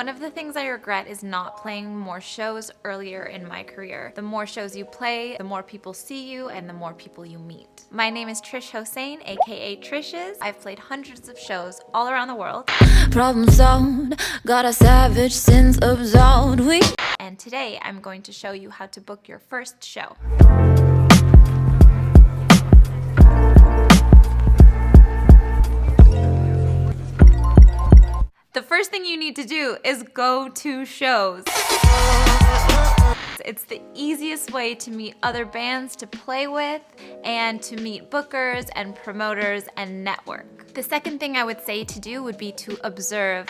One of the things I regret is not playing more shows earlier in my career. The more shows you play, the more people see you and the more people you meet. My name is Trish Hossein, aka Trishes. I've played hundreds of shows all around the world. Problem solved, got a savage sins absolved. And today I'm going to show you how to book your first show. The first thing you need to do is go to shows. It's the easiest way to meet other bands to play with and to meet bookers and promoters and network. The second thing I would say to do would be to observe.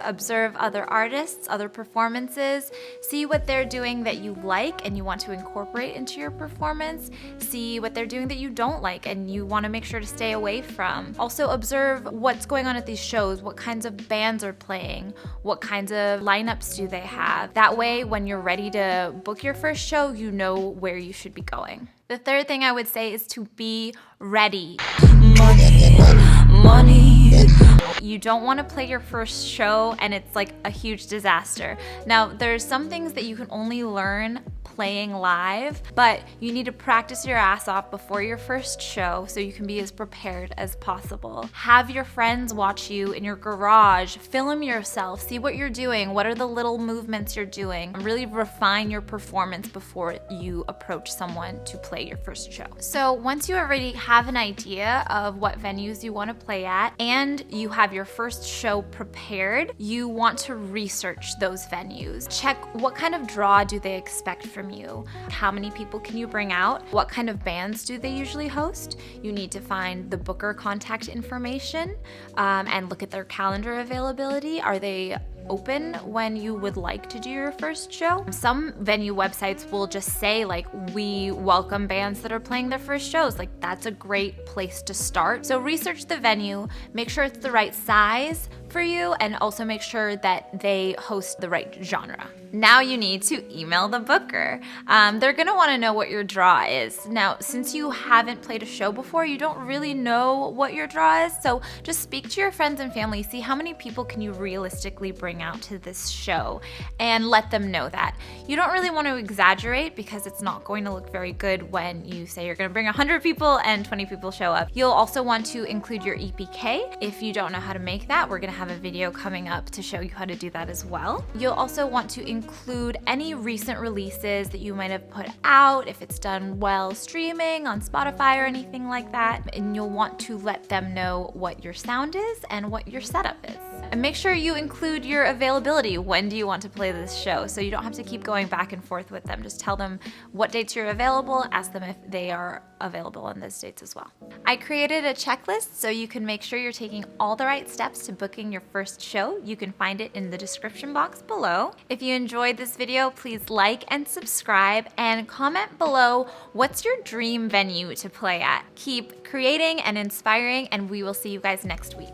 Observe other artists, other performances, see what they're doing that you like and you want to incorporate into your performance, see what they're doing that you don't like and you want to make sure to stay away from. Also observe what's going on at these shows, what kinds of bands are playing, what kinds of lineups do they have. That way, when you're ready to book your first show, you know where you should be going. The third thing I would say is to be ready. Money. You don't want to play your first show and it's like a huge disaster. Now, there's some things that you can only learn playing live, but you need to practice your ass off before your first show so you can be as prepared as possible. Have your friends watch you in your garage, film yourself, see what you're doing, what are the little movements you're doing. Really refine your performance before you approach someone to play your first show. So once you already have an idea of what venues you want to play at and you have your first show prepared, you want to research those venues. Check what kind of draw do they expect from you. How many people can you bring out? What kind of bands do they usually host? You need to find the booker contact information and look at their calendar availability. Are they open when you would like to do your first show? Some venue websites will just say like, we welcome bands that are playing their first shows. Like, that's a great place to start. So research the venue, make sure it's the right size for you, and also make sure that they host the right genre. Now you need to email the booker. They're gonna wanna know what your draw is. Now, since you haven't played a show before, you don't really know what your draw is, so just speak to your friends and family, see how many people can you realistically bring out to this show, and let them know that. You don't really want to exaggerate because it's not going to look very good when you say you're gonna bring 100 people and 20 people show up. You'll also want to include your EPK. If you don't know how to make that, we're gonna have a video coming up to show you how to do that as well. You'll also want to include any recent releases that you might have put out, if it's done well streaming on Spotify or anything like that, and you'll want to let them know what your sound is and what your setup is. And make sure you include your availability. When do you want to play this show? So you don't have to keep going back and forth with them. Just tell them what dates you're available, ask them if they are available on those dates as well. I created a checklist so you can make sure you're taking all the right steps to booking your first show. You can find it in the description box below. If you enjoyed this video, please like and subscribe and comment below what's your dream venue to play at. Keep creating and inspiring, and we will see you guys next week.